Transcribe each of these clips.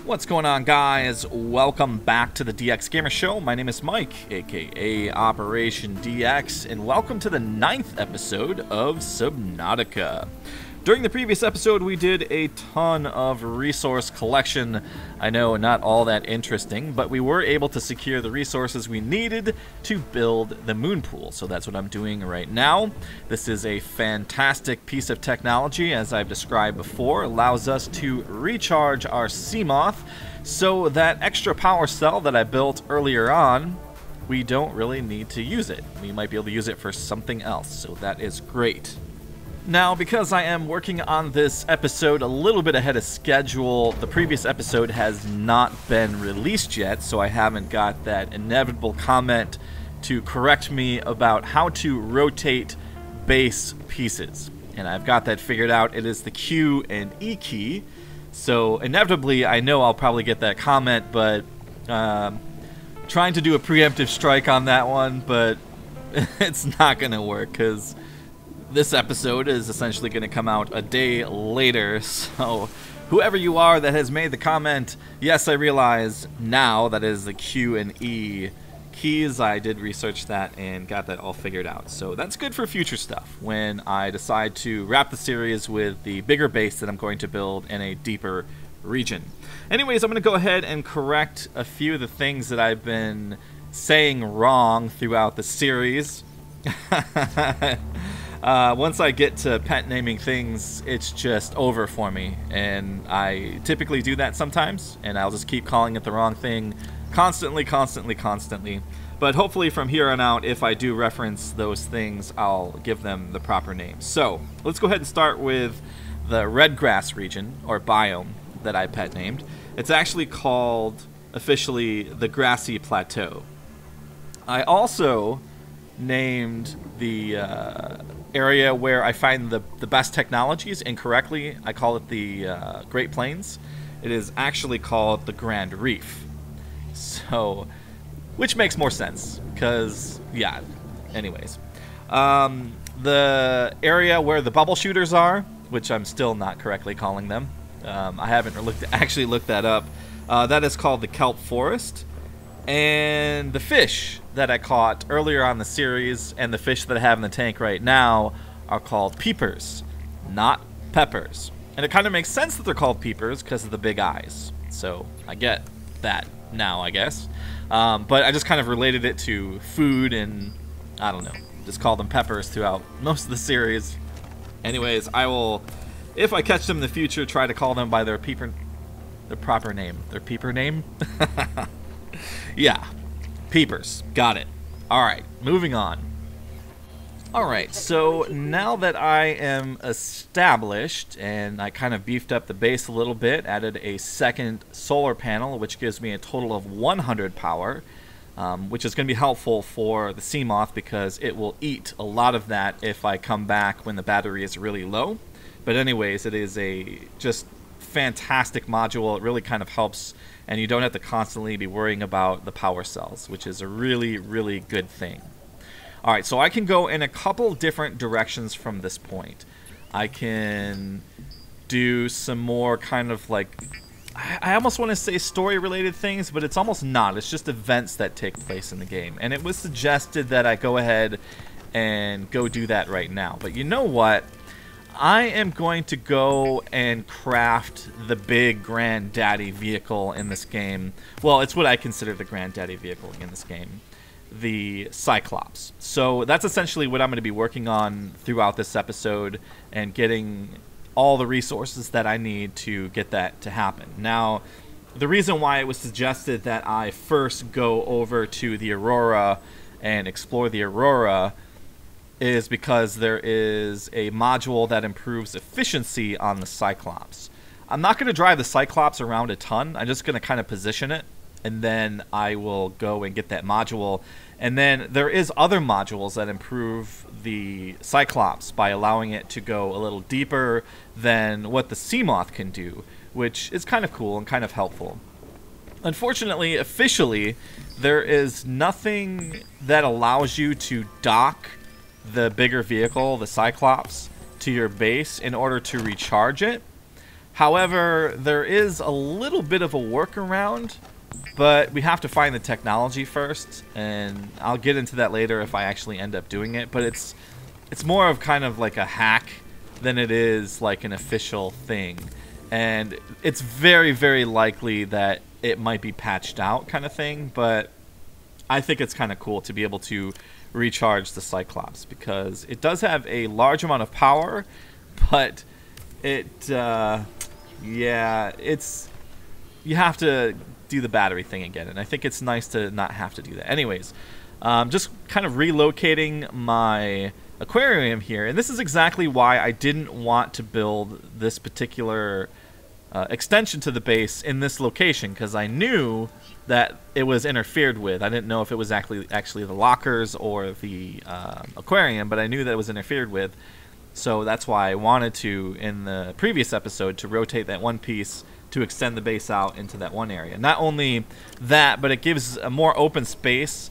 What's going on, guys? Welcome back to the DX Gamer Show. My name is Mike, aka Operation DX, and welcome to the 9th episode of Subnautica. During the previous episode, we did a ton of resource collection. I know, not all that interesting, but we were able to secure the resources we needed to build the moon pool. So that's what I'm doing right now. This is a fantastic piece of technology, as I've described before. Allows us to recharge our Seamoth, so that extra power cell that I built earlier on, we don't really need to use it. We might be able to use it for something else, so that is great. Now, because I am working on this episode a little bit ahead of schedule, the previous episode has not been released yet, so I haven't got that inevitable comment to correct me about how to rotate base pieces. And I've got that figured out. It is the Q and E key. So inevitably, I know I'll probably get that comment, but trying to do a preemptive strike on that one, but it's not going to work because this episode is essentially going to come out a day later, so whoever you are that has made the comment, yes, I realize now that is the Q and E keys. I did research that and got that all figured out, so that's good for future stuff when I decide to wrap the series with the bigger base that I'm going to build in a deeper region. Anyways, I'm going to go ahead and correct a few of the things that I've been saying wrong throughout the series. Once I get to pet naming things, it's just over for me, and I typically do that sometimes, and I'll just keep calling it the wrong thing constantly. But hopefully from here on out, if I do reference those things, I'll give them the proper name. So let's go ahead and start with the red grass region, or biome, that I pet named. It's actually called, officially, the Grassy Plateau. I also named the area where I find the best technologies incorrectly. I call it the Great Plains. It is actually called the Grand Reef. So, which makes more sense, because, yeah, anyways. The area where the bubble shooters are, which I'm still not correctly calling them. I haven't actually looked that up. That is called the Kelp Forest. And the fish that I caught earlier on the series and the fish that I have in the tank right now are called peepers, not peppers. And it kind of makes sense that they're called peepers because of the big eyes. So I get that now, I guess. But I just kind of related it to food and, I don't know, just call them peppers throughout most of the series. Anyways, I will, if I catch them in the future, try to call them by their proper name. Their peeper name? Yeah, peepers. Got it. Alright, moving on. Alright, so now that I am established, and I kind of beefed up the base a little bit, added a second solar panel, which gives me a total of 100 power, which is going to be helpful for the Seamoth because it will eat a lot of that if I come back when the battery is really low. But anyways, it is a just fantastic module. It really kind of helps, and you don't have to constantly be worrying about the power cells, which is a really, really good thing. Alright, so I can go in a couple different directions from this point. I can do some more kind of like, I almost want to say story-related things, but it's almost not. It's just events that take place in the game. And it was suggested that I go ahead and go do that right now. But you know what? I am going to go and craft the big granddaddy vehicle in this game. Well, it's what I consider the granddaddy vehicle in this game. The Cyclops. So that's essentially what I'm going to be working on throughout this episode and getting all the resources that I need to get that to happen. Now, the reason why it was suggested that I first go over to the Aurora and explore the Aurora is because there is a module that improves efficiency on the Cyclops. I'm not going to drive the Cyclops around a ton. I'm just going to kind of position it, and then I will go and get that module. And then there is other modules that improve the Cyclops by allowing it to go a little deeper than what the Seamoth can do, which is kind of cool and kind of helpful. Unfortunately, officially, there is nothing that allows you to dock the bigger vehicle, the Cyclops, to your base in order to recharge it. However, there is a little bit of a workaround, but we have to find the technology first, and I'll get into that later if I actually end up doing it. But it's more of kind of like a hack than it is like an official thing, and it's very, very likely that it might be patched out kind of thing, but I think it's kind of cool to be able to recharge the Cyclops, because it does have a large amount of power, but it yeah, you have to do the battery thing again, and I think it's nice to not have to do that. Anyways, just kind of relocating my aquarium here, and this is exactly why I didn't want to build this particular extension to the base in this location, because I knew that it was interfered with. I didn't know if it was actually the lockers or the aquarium, but I knew that it was interfered with. So that's why I wanted to, in the previous episode, to rotate that one piece to extend the base out into that one area. Not only that, but it gives a more open space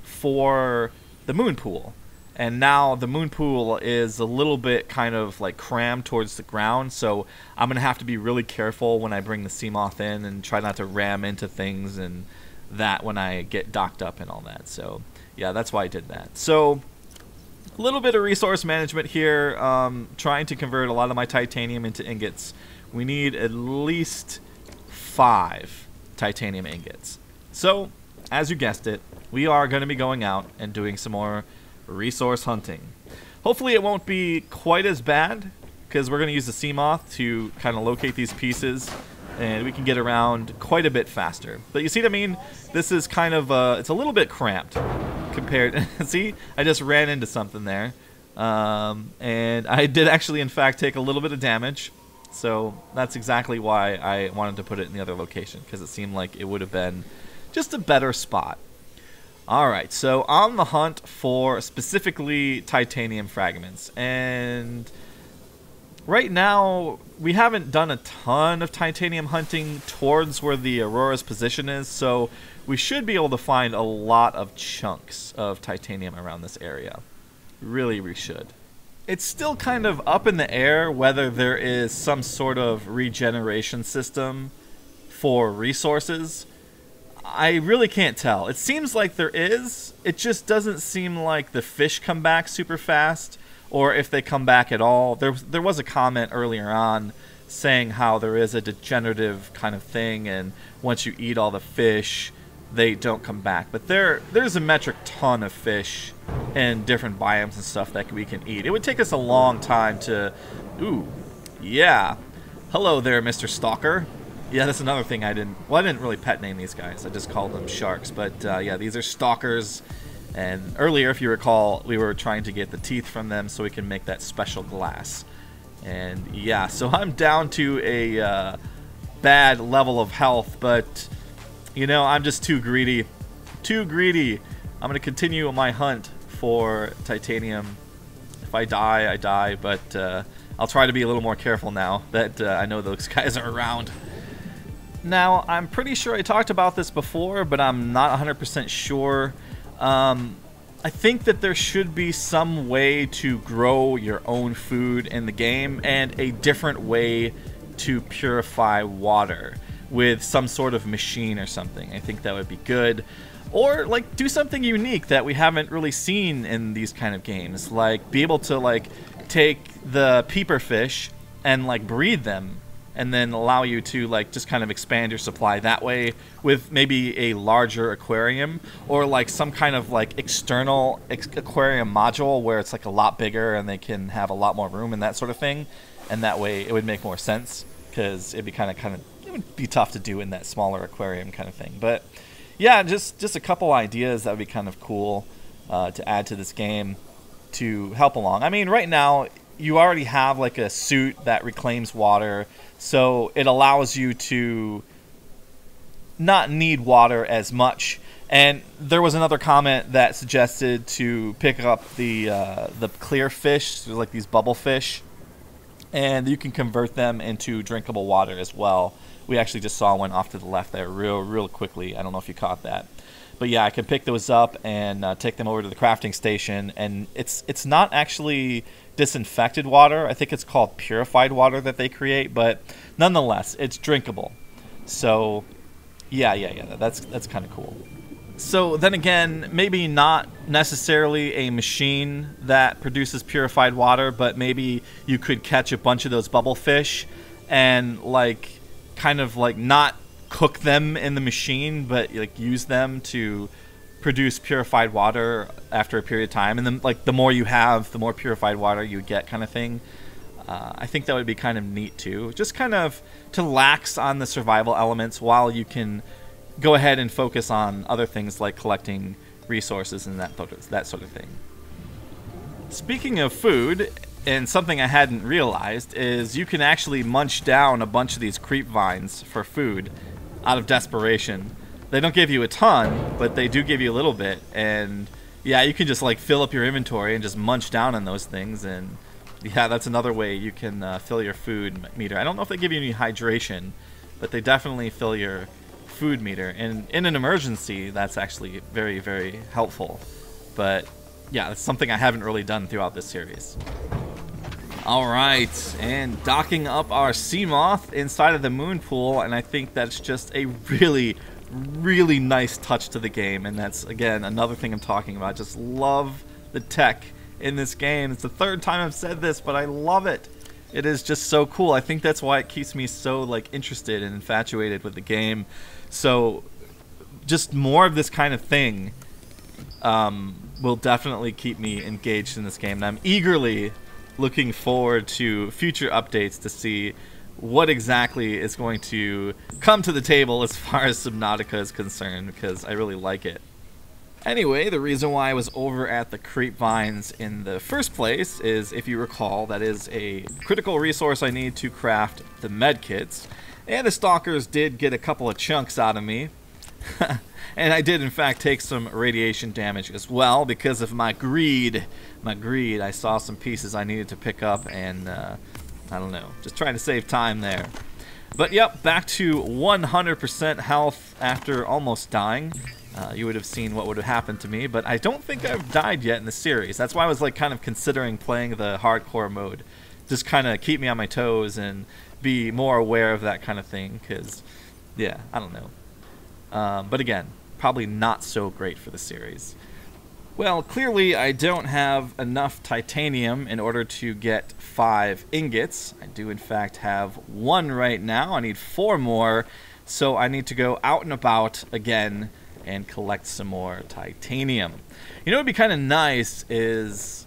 for the moon pool. And now the moon pool is a little bit kind of like crammed towards the ground, so I'm going to have to be really careful when I bring the Seamoth in and try not to ram into things and that when I get docked up and all that. So yeah, that's why I did that. So a little bit of resource management here, trying to convert a lot of my titanium into ingots. We need at least 5 titanium ingots. So, as you guessed it, we are going to be going out and doing some more resource hunting. Hopefully it won't be quite as bad, because we're going to use the Seamoth to kind of locate these pieces, and we can get around quite a bit faster. But you see what I mean? This is kind of, it's a little bit cramped compared. See, I just ran into something there, and I did actually in fact take a little bit of damage, so that's exactly why I wanted to put it in the other location, because it seemed like it would have been just a better spot. Alright, so on the hunt for specifically titanium fragments, and right now we haven't done a ton of titanium hunting towards where the Aurora's position is, so we should be able to find a lot of chunks of titanium around this area. Really, we should. It's still kind of up in the air whether there is some sort of regeneration system for resources. I really can't tell. It seems like there is. It just doesn't seem like the fish come back super fast, or if they come back at all. There was a comment earlier on saying how there is a degenerative kind of thing, and once you eat all the fish, they don't come back. But there's a metric ton of fish and different biomes and stuff that we can eat. It would take us a long time to... Ooh, yeah. Hello there, Mr. Stalker. Yeah, that's another thing I didn't really pet name these guys. I just called them sharks. But yeah, these are stalkers. And earlier, if you recall, we were trying to get the teeth from them so we can make that special glass. And yeah, so I'm down to a bad level of health, but you know, I'm just too greedy. Too greedy. I'm going to continue my hunt for titanium. If I die, I die, but I'll try to be a little more careful now that I know those guys are around. Now, I'm pretty sure I talked about this before, but I'm not 100% sure. I think that there should be some way to grow your own food in the game, and a different way to purify water with some sort of machine or something. I think that would be good. Or like do something unique that we haven't really seen in these kind of games, like be able to like take the peeper fish and like breed them, and then allow you to like just kind of expand your supply that way with maybe a larger aquarium, or like some kind of like external aquarium module where it's like a lot bigger and they can have a lot more room and that sort of thing. And that way it would make more sense, because it'd be kind of it would be tough to do in that smaller aquarium kind of thing. But yeah, just a couple ideas that would be kind of cool to add to this game to help along. I mean, right now you already have like a suit that reclaims water, so it allows you to not need water as much. And there was another comment that suggested to pick up the clear fish, like these bubble fish, and you can convert them into drinkable water as well We actually just saw one off to the left there real quickly. I don't know if you caught that. But yeah, I can pick those up and take them over to the crafting station. And it's not actually disinfected water. I think it's called purified water that they create. But nonetheless, it's drinkable. So yeah, that's kind of cool. So then again, maybe not necessarily a machine that produces purified water, but maybe you could catch a bunch of those bubble fish and like kind of like not cook them in the machine, but like use them to produce purified water after a period of time. And then like the more you have, the more purified water you get, kind of thing. I think that would be kind of neat too. Just kind of to lax on the survival elements while you can go ahead and focus on other things like collecting resources and that sort of thing. Speaking of food, and something I hadn't realized, is you can actually munch down a bunch of these creep vines for food out of desperation. They don't give you a ton, but they do give you a little bit. And yeah, you can just like fill up your inventory and just munch down on those things. And yeah, that's another way you can fill your food meter. I don't know if they give you any hydration, but they definitely fill your food meter, and in an emergency that's actually very, very helpful. But yeah, it's something I haven't really done throughout this series. Alright, and docking up our sea moth inside of the moon pool, and I think that's just a really nice touch to the game. And that's again another thing I'm talking about. Just love the tech in this game. It's the third time I've said this, but I love it. It is just so cool. I think that's why it keeps me so like interested and infatuated with the game. So just more of this kind of thing will definitely keep me engaged in this game. And I'm eagerly looking forward to future updates to see what exactly is going to come to the table as far as Subnautica is concerned, because I really like it. Anyway, the reason why I was over at the creep vines in the first place is, if you recall, that is a critical resource I need to craft the med kits. And the stalkers did get a couple of chunks out of me. And I did in fact take some radiation damage as well because of my greed. I saw some pieces I needed to pick up, and I don't know, just trying to save time there. But yep, back to 100% health after almost dying. You would have seen what would have happened to me, but I don't think I've died yet in the series. That's why I was like kind of considering playing the hardcore mode. Just kind of keep me on my toes and be more aware of that kind of thing, because yeah, I don't know. But again, probably not so great for the series. Well, clearly I don't have enough titanium in order to get 5 ingots. I do in fact have 1 right now. I need 4 more, so I need to go out and about again and collect some more titanium. You know what would be kind of nice is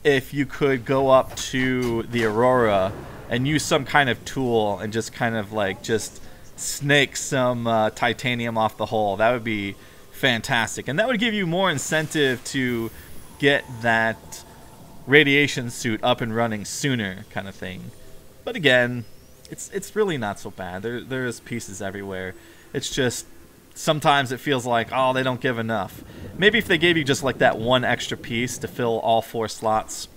if you could go up to the Aurora and use some kind of tool and just kind of like just snake some titanium off the hull. That would be fantastic, and that would give you more incentive to get that radiation suit up and running sooner, kind of thing. But again, it's really not so bad. There's pieces everywhere. It's just sometimes it feels like, oh, they don't give enough. Maybe if they gave you just like that 1 extra piece to fill all 4 slots,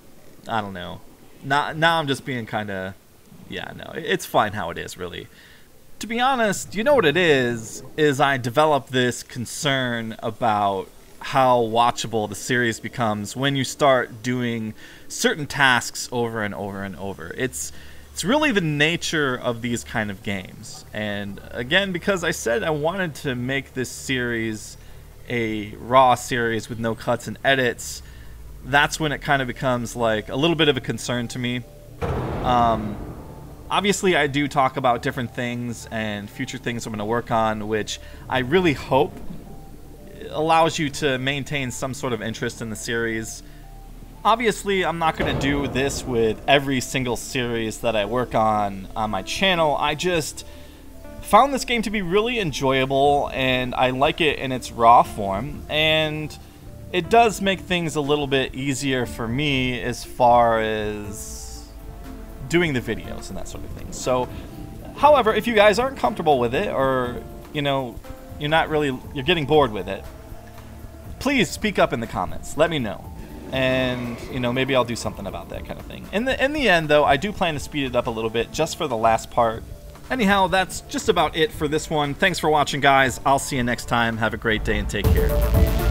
I don't know. Now I'm just being kind of, yeah, no, it's fine how it is, really. To be honest, you know what it is I developed this concern about how watchable the series becomes when you start doing certain tasks over and over and over. It's really the nature of these kind of games. And again, because I said I wanted to make this series a raw series with no cuts and edits, that's when it kind of becomes like a little bit of a concern to me. Obviously, I do talk about different things and future things I'm going to work on, which I really hope allows you to maintain some sort of interest in the series. Obviously, I'm not going to do this with every single series that I work on my channel. I just found this game to be really enjoyable, and I like it in its raw form, and it does make things a little bit easier for me as far as doing the videos and that sort of thing. So, however, if you guys aren't comfortable with it, or, you know, you're getting bored with it, please speak up in the comments. Let me know. And, you know, maybe I'll do something about that kind of thing. In the end, though, I do plan to speed it up a little bit just for the last part, Anyhow, that's just about it for this one. Thanks for watching, guys. I'll see you next time. Have a great day and take care.